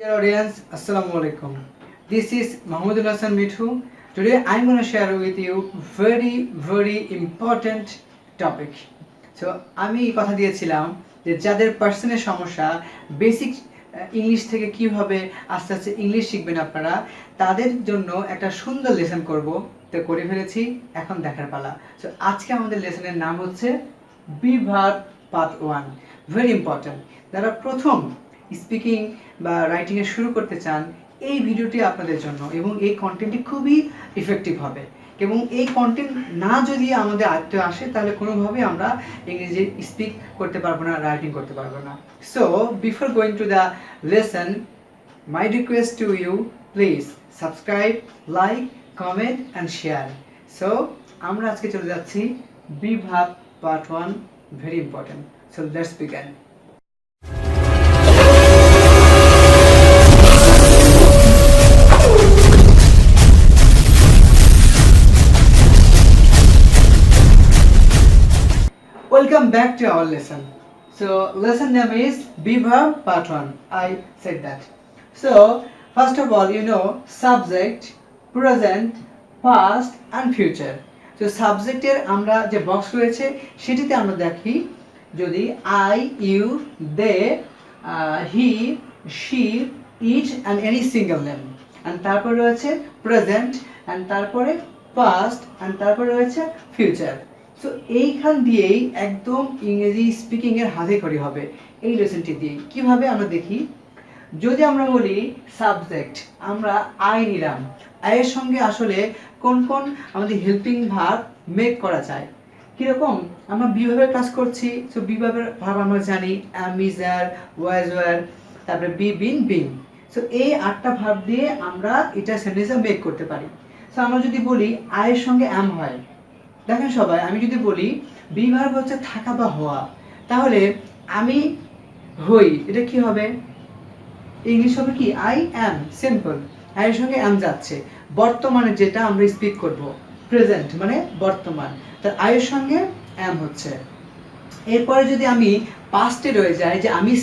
Dear audience, Assalamu alaikum. This is Mahmudul Hassan Mithu. Today I'm going to share with you very important topic. So আমি কথা দিয়েছিলাম যে যাদের পার্সনের সমস্যা বেসিক ইংলিশ থেকে কিভাবে আস্তে আস্তে ইংলিশ শিখবেন আপনারা তাদের জন্য একটা সুন্দর লেসন করব। তো করে ফেলেছি, এখন দেখার পালা। সো আজকে আমাদের লেসনের নাম হচ্ছে B verb part 1। Very important. যারা প্রথম স্পিকিং বা রাইটিংয়ে শুরু করতে চান, এই ভিডিওটি আপনাদের জন্য, এবং এই কন্টেন্টটি খুবই ইফেক্টিভ হবে। এবং এই কন্টেন্ট না যদি আমাদের আয়ত্তে আসে তাহলে কোনোভাবেই আমরা ইংরেজি স্পিক করতে পারবো না, রাইটিং করতে পারবো না। So before going to the lesson, my request to you, please subscribe, like, comment and share. So আমরা আজকে চলে যাচ্ছি be verb part 1, very important. So let's begin. Welcome back to our lesson. So lesson name is Be Verb part 1. I said that. So first of all, subject, present, past and future. So subject এর আমরা যে box রয়েছে সেটিতে আমরা দেখি যদি I, you, they, he, she, it and any single name. And তারপর রয়েছে present and তারপরে past and তারপরে রয়েছে future. সো এইখান দিয়েই একদম ইংরেজি স্পিকিং এর হাতেখড়ি হবে এই লেসনটি দিয়ে। কিভাবে আমরা দেখি, যদি আমরা বলি সাবজেক্ট, আমরা আই নিলাম, আয়ের সঙ্গে আসলে কোন কোন আমাদের হেল্পিং ভার্ব মেক করা যায়। কিরকম, আমরা বি ভার্বের কাজ করছি। সো বি ভার্বের ভার্ব আমরা জানি অ্যাম, ইজ, আর, ওয়াজ, ওয়ার, তারপরে বি, বিন, বিং। সো এই 8টা ভার্ব দিয়ে আমরা এটা সেন্টেন্সে মেক করতে পারি। সো আমরা যদি বলি আয়ের সঙ্গে অ্যাম হয়, দেখেন সবাই, আমি যদি বলি বি ভার্ব হচ্ছে থাকা বা হওয়া, তাহলে আমি হই, এটা কি হবে? ইংলিশ হবে কি? I am. সিম্পল। এর সঙ্গে অ্যাম যাচ্ছে। বর্তমানে যেটা আমরা স্পিক করব, প্রেজেন্ট মানে বর্তমান, তার আয়ের সঙ্গে অ্যাম হচ্ছে। এরপরে যদি আমি পাস্টে রয়ে যাই যে আমি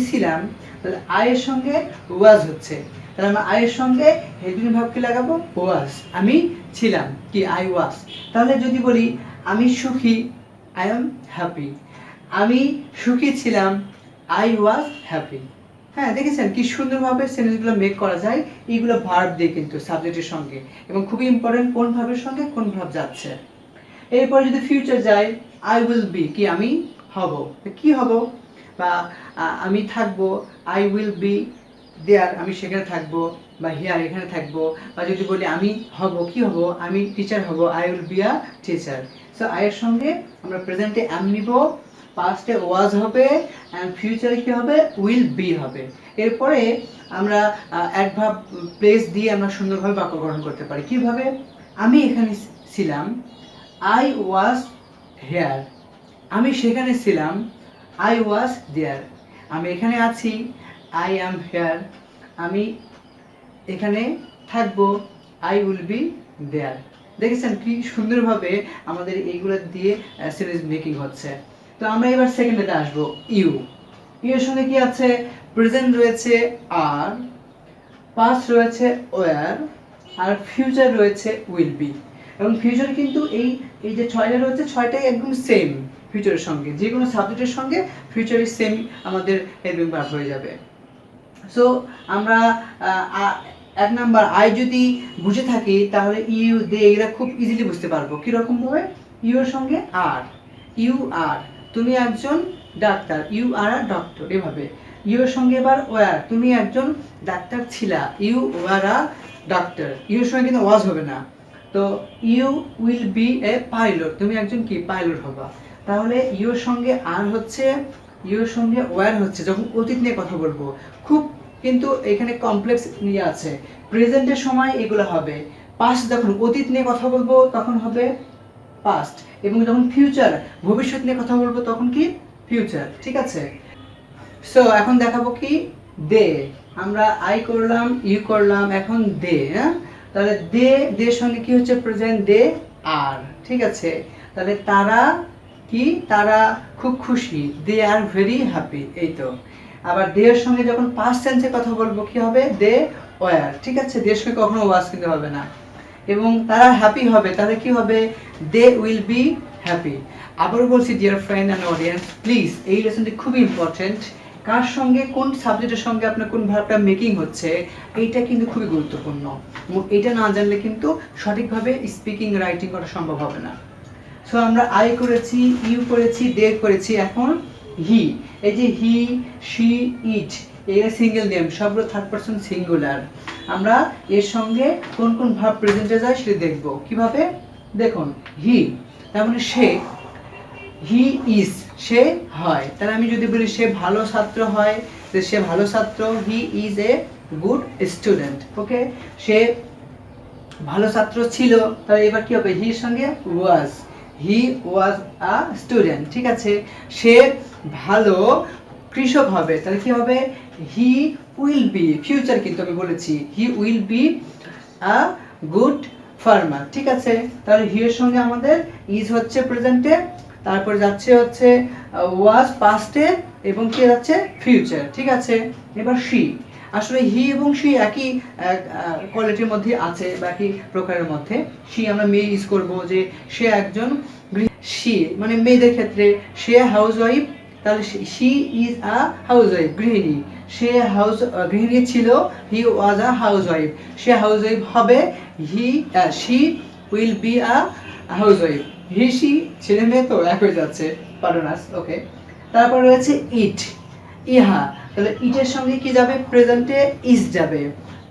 ছিলাম, তাহলে আয়ের সঙ্গে ওয়াজ হচ্ছে। তাহলে আমরা আয়ের সঙ্গে হেল্পিং ভার্ব কি লাগাবো? ওয়াজ। আমি ছিলাম কি? I was. তাহলে যদি বলি আমি সুখী, আই এম হ্যাপি। আমি সুখী ছিলাম, আই ওয়াজ হ্যাপি। হ্যাঁ, দেখেছেন কি সুন্দরভাবে সেন্টেন্সগুলো মেক করা যায় এইগুলো ভার্ব দিয়ে, কিন্তু সাবজেক্টের সঙ্গে। এবং খুবই ইম্পর্টেন্ট কোন ভার্বের সঙ্গে কোন ভার্ব যাচ্ছে। এরপর যদি ফিউচার যায়, আই উইল বি কি? আমি হব। কি হব? বা আমি থাকবো, আই উইল বি দেয়ার, আমি সেখানে থাকবো, বা হিয়ার এখানে থাকবো। বা যদি বলি আমি হব, কি হব? আমি টিচার হব, I will be a teacher. So আয়ের সঙ্গে আমরা প্রেজেন্টে অ্যাম নিব, পাস্টে ওয়াজ হবে, অ্যান্ড ফিউচারে কি হবে? উইল বি হবে। এরপরে আমরা অ্যাডভার্ব প্লেস দিয়ে আমরা সুন্দরভাবে বাক্য গঠন করতে পারি। কিভাবে? আমি এখানে ছিলাম, আই ওয়াজ হেয়ার। আমি সেখানে ছিলাম, আই ওয়াজ দেয়ার। আমি এখানে আছি, আই অ্যাম হেয়ার। আমি এখানে থাকবো, আই উইল বি দেয়ার। দেখেছেন কি সুন্দরভাবে আমাদের এইগুলো দিয়ে সিরিজ মেকিং হচ্ছে। তো আমরা এবার সেকেন্ডেতে আসবো, ইউ। এর সঙ্গে কি আছে? প্রেজেন্ট রয়েছে আর, পাস্ট রয়েছে ওয়ার, আর ফিউচার রয়েছে উইল বি। এবং ফিউচার কিন্তু এই যে 6টা রয়েছে, 6টাই একদম সেম ফিউচারের সঙ্গে। যে কোনো সাবজেক্টের সঙ্গে ফিউচারের সেম আমাদের হেল্পিং ভার্ব হয়ে যাবে। সো আমরা 1 নাম্বার আই যদি বুঝে থাকি তাহলে ইউ, দে এরা খুব ইজিলি বুঝতে পারবো। কিরকম ভাবে? ইউ এর সঙ্গে আর, ইউ আর, তুমি একজন ডাক্তার, ইউ আর আ ডক্টর। এভাবে ইউ এর সঙ্গে এবার ওয়ার, তুমি একজন ডাক্তার ছিলা, you were a doctor. You এর সঙ্গে কিন্তু ওয়াজ হবে না। তো you will be a pilot, তুমি একজন কি? পাইলট হবা। তাহলে ইউ এর সঙ্গে আর হচ্ছে, ইউ এর সঙ্গে ওয়ার হচ্ছে যখন অতীত নিয়ে কথা বলবো। খুব কিন্তু এখানে কমপ্লেক্স নিয়ে আছে। প্রেজেন্টের সময় এগুলো হবে। পাস্ট যখন অতীত নিয়ে কথা বলবো তখন হবে পাস্ট, এবং যখন ফিউচার ভবিষ্যৎ নিয়ে কথা বলবো তখন কি? ফিউচার। ঠিক আছে? সো এখন দেখাবো কি? দে। আমরা আই করলাম, ইউ করলাম, এখন দে। হ্যাঁ, তাহলে দে সঙ্গে কি হচ্ছে? প্রেজেন্ট, দে আর। ঠিক আছে? তাহলে তারা কি? তারা খুব খুশি, দে আর ভেরি হ্যাপি। এই তো আবার দে এর সঙ্গে যখন পাস্ট টেন্সে কথা বলবো কি হবে, দে ওয়ার, ঠিক আছে, দে এর সঙ্গে কখনো ওয়াজ কিন্তু হবে না। এবং তারা হ্যাপি হবে, তাহলে কি হবে, দে উইল বি হ্যাপি। আবারও বলছি dear friend and audience, please এই লেসনটি খুবই ইম্পর্টেন্ট। কার সঙ্গে কোন সাবজেক্টের সঙ্গে আপনার কোন ভার্বটা মেকিং হচ্ছে এইটা কিন্তু খুবই গুরুত্বপূর্ণ, এবং এটা না জানলে কিন্তু সঠিকভাবে স্পিকিং রাইটিং করা সম্ভব হবে না। সো আমরা আই করেছি, ইউ করেছি, দে করেছি, এখন হি। এই যে হি, শি, ইট, এর সিঙ্গেল নেম, সবগুলো থার্ড পারসন সিঙ্গুলার। আমরা এর সঙ্গে কোন কোন ভার্ব প্রেজেন্টে যায় সেটা দেখব। কিভাবে? দেখুন, হি তার মানে সে, হি ইজ সে হয়, তাহলে আমি যদি বলি সে ভালো ছাত্র হয়, যে সে ভালো ছাত্র, he is a good student. Okay, সে ভালো ছাত্র ছিল, তাহলে এবার কি হবে, হির সঙ্গে ওয়াজ, হি ওয়াজ আ স্টুডেন্ট, ঠিক আছে। সে ভালো কৃষক হবে, তাহলে কি হবে, হি উইল বি, ফিউচার কিন্তু আমি বলেছি, he will be a good farmer, ঠিক আছে। তাহলে হি এর সঙ্গে আমাদের ইজ হচ্ছে প্রেজেন্টে, তারপর যাচ্ছে হচ্ছে ওয়াজ পাস্টে, এবং কি যাচ্ছে ফিউচার, ঠিক আছে। এবার শি, আসলে হি এবং শি একই কোয়ালিটির মধ্যে আছে বা একই প্রকারের মধ্যে। শি আমরা মেয়ে ইউজ করব, যে সে একজন, শি মানে মেয়েদের ক্ষেত্রে, সে হাউস ওয়াইফ, তাহলে she is a housewife, গৃহিণী। সে গৃহিণী ছিল, he was a housewife, সে হাউস ওয়াইফ হবে, she will be a housewife. He she ছেলে মেয়ে তো এক হয়ে যাচ্ছে, পারোনাস। ওকে, তারপর রয়েছে ইট, ইহা, তাহলে ইটের সঙ্গে কি যাবে, প্রেজেন্টে ইজ যাবে।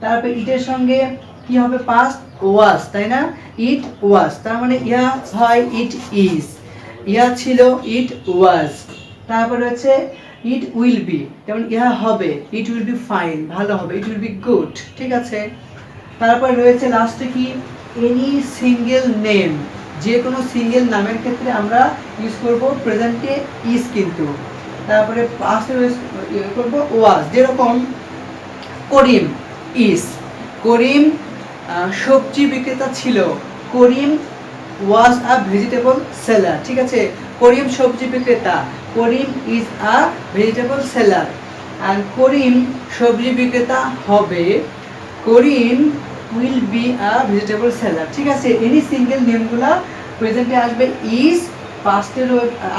তারপর ইটের সঙ্গে কি হবে, পাস্ট ওয়াজ, তাই না, ইট ওয়াজ, তার মানে ইহা হয় ইট ইজ, ইহা ছিল ইট ওয়াজ। তারপর হচ্ছে ইট উইল বি, যেমন ইহা হবে, ইট উইল বি ফাইন, ভালো হবে, ইট উইল বি গুড, ঠিক আছে। তারপর রয়েছে লাস্টে কি, এনি সিঙ্গেল নেম, যে কোনো সিঙ্গেল নামের ক্ষেত্রে আমরা ইউজ করব প্রেজেন্টে ইজ কিন্তু। তারপরে পাস্টে করব ওয়াজ, যেরকম করিম ইজ, করিম সবজি বিক্রেতা ছিল, করিম ওয়াজ আ ভেজিটেবল সেলার, ঠিক আছে। করিম সবজি বিক্রেতা, Karim is a vegetable seller. আর করিম সবজি বিক্রেতা হবে, Karim will be a vegetable seller, ঠিক আছে। এনি সিঙ্গেল নেমগুলা প্রেজেন্টে আসবে ইজ, পাস্টের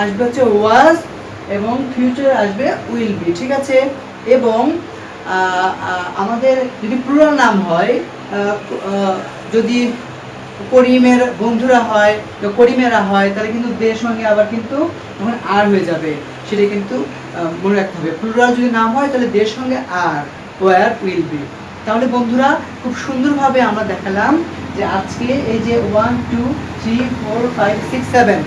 আসবে হচ্ছে ওয়াজ, এবং ফিউচার আসবে উইল বি, ঠিক আছে। এবং আমাদের যদি প্লুরাল নাম হয়, যদি করিমের বন্ধুরা হয়, করিমেরা হয়, তাহলে কিন্তু দের সঙ্গে আবার কিন্তু তখন আর হয়ে যাবে, সেটা কিন্তু মনে রাখতে হবে। প্লুরাল যদি নাম হয় তাহলে দের সঙ্গে আর, ওয়ার উইল বি। তাহলে বন্ধুরা খুব সুন্দরভাবে আমরা দেখালাম যে আজকে এই যে 1 2 3 4 5 6 7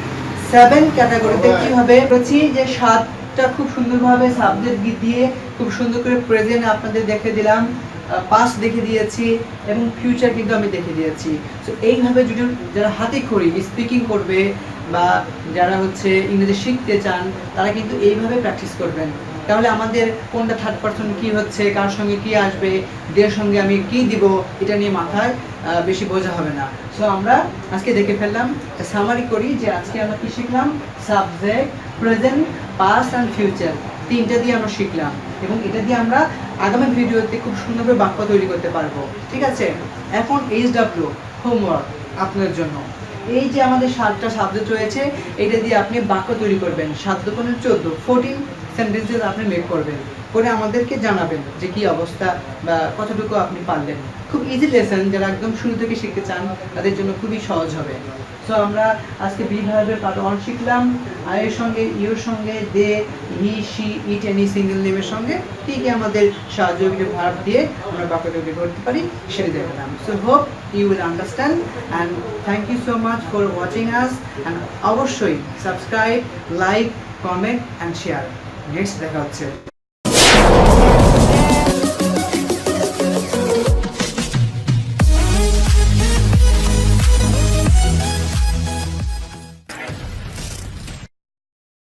7 ক্যাটাগরিতে কিভাবে করেছি, যে 7টা খুব সুন্দরভাবে সাবজেক্ট দিয়ে খুব সুন্দর করে প্রেজেন্ট আপনাদের দেখে দিলাম, পাস্ট দেখে দিয়েছি, এবং ফিউচার কিন্তু আমি দেখে দিয়েছি। সো এইভাবে যদি যারা হাতে খড়ি স্পিকিং করবে বা যারা হচ্ছে ইংরেজি শিখতে চান, তারা কিন্তু এইভাবে প্র্যাকটিস করবেন। তাহলে আমাদের কোনটা থার্ড পারসন কি হচ্ছে, কার সঙ্গে কি আসবে, দের সঙ্গে আমি কি দিব, এটা নিয়ে মাথায় বেশি বোঝা হবে না। সো আমরা আজকে দেখে ফেললাম, সামারি করি যে আজকে আমরা কি শিখলাম, subject, present, past and future, তিনটা দিয়ে আমরা শিখলাম, এবং এটা দিয়ে আমরা আগামী ভিডিওতে খুব সুন্দরভাবে বাক্য তৈরি করতে পারবো, ঠিক আছে। এখন HW হোমওয়ার্ক আপনাদের জন্য, এই যে আমাদের 7টা সাবজেক্ট রয়েছে, এটা দিয়ে আপনি বাক্য তৈরি করবেন, 7 দুগুণে 14 সেন্টেন্সেস আপনি মেক করবেন, করে আমাদেরকে জানাবেন যে কি অবস্থা বা কতটুকু আপনি পারলেন। খুব ইজি লেসন, যারা একদম শুরু থেকে শিখতে চান তাদের জন্য খুবই সহজ হবে। সো আমরা আজকে বি ভার্বের পার্ট 1 শিখলাম, আয়ের সঙ্গে ইউর সঙ্গে দে, হি, শি, ইট, এনি সিঙ্গেল নেমের সঙ্গে কি কি আমাদের সাহায্যকারী ভার্ব দিয়ে আমরা বাক্য তৈরি করতে পারি সেটা দেখলাম। So hope you will understand, and thank you so much for watching us, and অবশ্যই subscribe, like, comment and share. Next দেখা হচ্ছে।